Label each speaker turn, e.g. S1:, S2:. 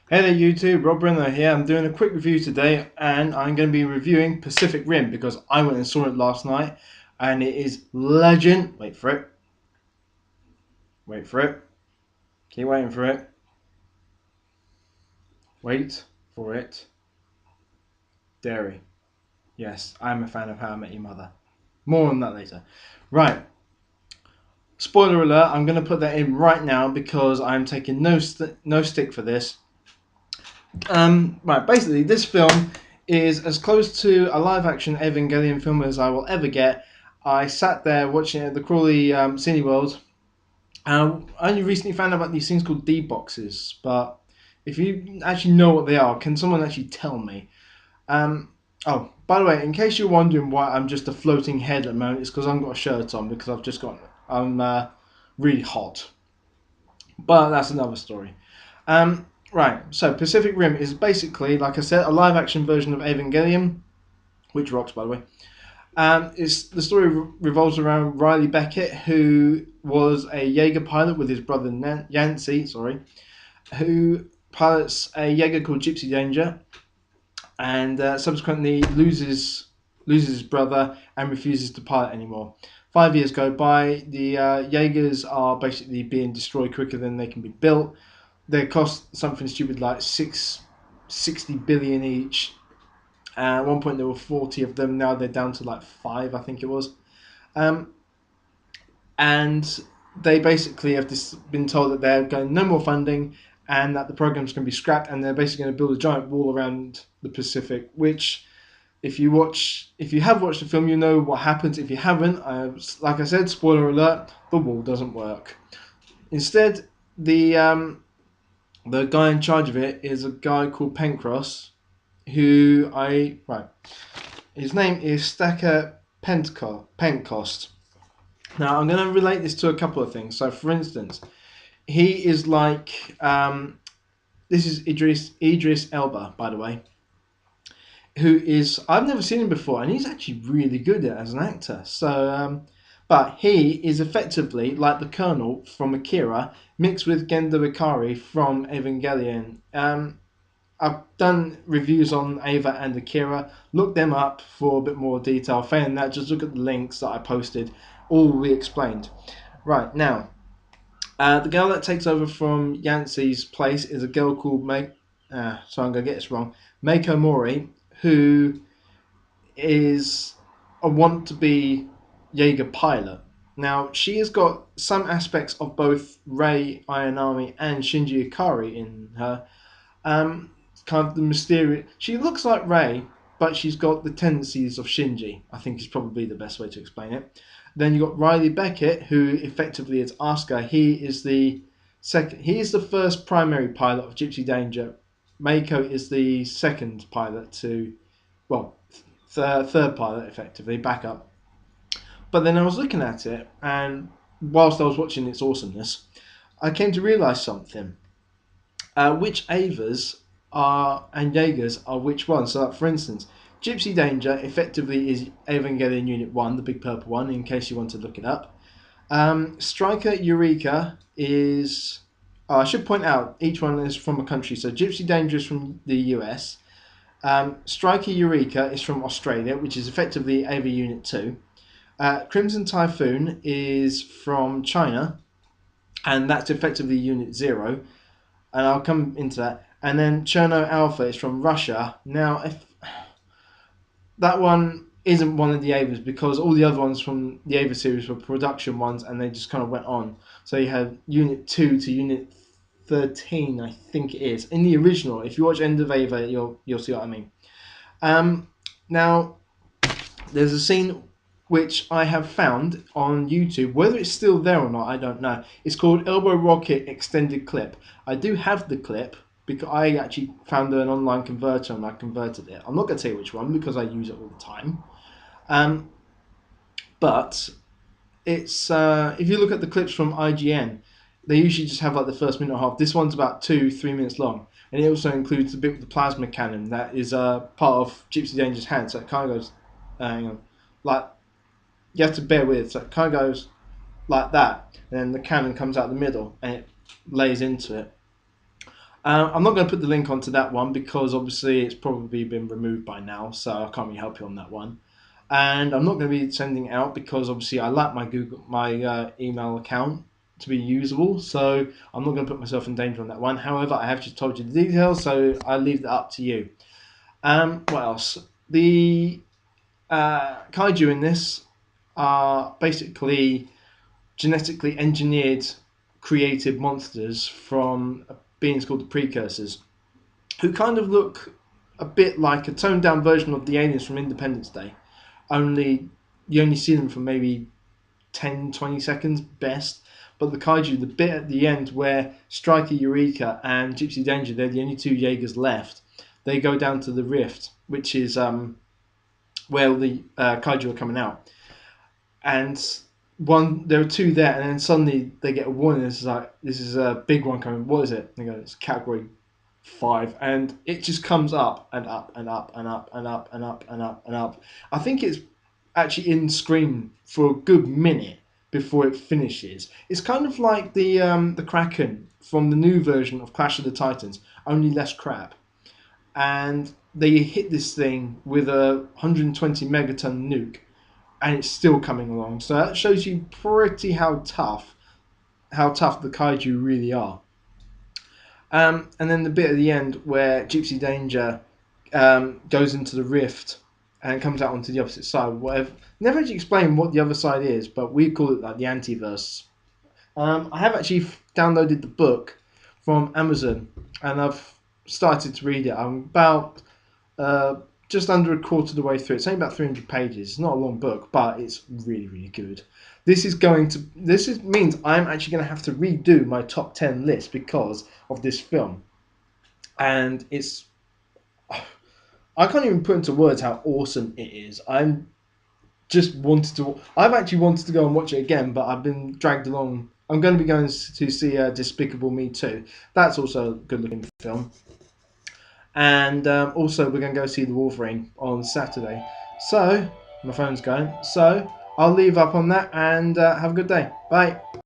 S1: Hey there YouTube, Rob Brenner here. I'm doing a quick review today and I'm going to be reviewing Pacific Rim because I went and saw it last night and it is legend. Wait for it. Wait for it. Keep waiting for it. Wait for it. Dairy. Yes, I'm a fan of How I Met Your Mother. More on that later. Right. Spoiler alert, I'm going to put that in right now because I'm taking no stick for this. Right, basically, this film is as close to a live-action Evangelion film as I will ever get. I sat there watching it at the Crawley Cineworld. I only recently found out about these things called D boxes, but if you actually know what they are, can someone actually tell me? Um, oh, by the way, in case you're wondering why I'm just a floating head at the moment, it's because I've got a shirt on because I'm really hot. But that's another story. Right, so Pacific Rim is basically, like I said, a live action version of Evangelion, which rocks, by the way. The story revolves around Riley Beckett, who was a Jaeger pilot with his brother Yancey, who pilots a Jaeger called Gypsy Danger, and subsequently loses his brother and refuses to pilot anymore. 5 years go by. The Jaegers are basically being destroyed quicker than they can be built. They cost something stupid like 60 billion each. At one point there were 40 of them. Now they're down to like 5, I think it was. Um, and they basically have been told that they're going no more funding and that the program's going to be scrapped, and they're basically going to build a giant wall around the Pacific. Which, if you have watched the film, you know what happens. If you haven't, like I said, spoiler alert: the wall doesn't work. Instead, the guy in charge of it is a guy called Pencross, who I right. His name is Stacker Pentecost. Now I'm going to relate this to a couple of things. So, for instance, he is like this is Idris Elba, by the way, who is I've never seen him before, and he's actually really good at as an actor. But he is effectively like the Colonel from Akira mixed with Gendo Ikari from Evangelion. I've done reviews on Ava and Akira. Look them up for a bit more detail. Failing that, just look at the links that I posted. All will be explained. Right, now, the girl that takes over from Yancey's place is a girl called so I'm going to get this wrong. Meiko Mori, who is a want to be Jaeger pilot. Now, she has got some aspects of both Rei Ayanami and Shinji Ikari in her. Kind of the mysterious. She looks like Rei, but she's got the tendencies of Shinji. I think is probably the best way to explain it. Then you got Riley Beckett, who effectively is Asuka. He is the second. He is the first primary pilot of Gypsy Danger. Mako is the second pilot to, well, third pilot effectively, backup. But then I was looking at it, and whilst I was watching its awesomeness, I came to realise something. Which Avas are and Jaegers are which ones? So, like, for instance, Gypsy Danger effectively is Evangelion Unit 1, the big purple one, in case you want to look it up. Striker Eureka is. I should point out, each one is from a country. So, Gypsy Danger is from the US. Striker Eureka is from Australia, which is effectively Ava Unit 2. Crimson Typhoon is from China, and that's effectively Unit 0. And I'll come into that. And then Cherno Alpha is from Russia. Now, if that one isn't one of the Avas because all the other ones from the Ava series were production ones, and they just kind of went on. So you have Unit 2 to Unit 13, I think it is in the original. If you watch End of Ava, you'll see what I mean. Now, there's a scene which I have found on YouTube. Whether it's still there or not, I don't know. It's called Elbow Rocket Extended Clip. I do have the clip because I actually found an online converter and I converted it. I'm not going to tell you which one because I use it all the time. But it's if you look at the clips from IGN, they usually just have like the first minute and a half. This one's about 2-3 minutes long, and it also includes the bit with the plasma cannon that is part of Gypsy Danger's hand. So it kind of goes, hang on, like you have to bear with. So it kind of goes like that, and then the cannon comes out the middle and it lays into it. I'm not going to put the link onto that one because obviously it's probably been removed by now, so I can't really help you on that one. And I'm not going to be sending it out because obviously I like my email account to be usable, so I'm not going to put myself in danger on that one. However, I have just told you the details, so I leave that up to you. What else? The kaiju in this are basically genetically engineered, created monsters from beings called the Precursors, who kind of look a bit like a toned down version of the aliens from Independence Day. Only you only see them for maybe 10, 20 seconds best. But the kaiju, the bit at the end where Striker Eureka and Gypsy Danger, they're the only two Jaegers left. They go down to the rift, which is where the kaiju are coming out. And there are two there, and then suddenly they get a warning. This is a big one coming. What is it? They go, it's category 5, and it just comes up and up and up and up and up and up and up and up. I think it's actually in screen for a good minute before it finishes. It's kind of like the Kraken from the new version of Clash of the Titans, only less crap. And they hit this thing with a 120 megaton nuke, and it's still coming along. So that shows you pretty how tough the kaiju really are. And then the bit at the end where Gypsy Danger goes into the rift and comes out onto the opposite side. Whatever. Never actually explained what the other side is, but we call it like the antiverse. I have actually downloaded the book from Amazon, and I've started to read it. I'm about just under a quarter of the way through. It's only about 300 pages. It's not a long book, but it's really, really good. This means I'm actually going to have to redo my top 10 list because of this film, and I can't even put into words how awesome it is. I've actually wanted to go and watch it again, but I've been dragged along. I'm going to be going to see Despicable Me 2. That's also a good looking film. And also we're going to go see The Wolverine on Saturday. So, my phone's going. So, I'll leave up on that and have a good day. Bye.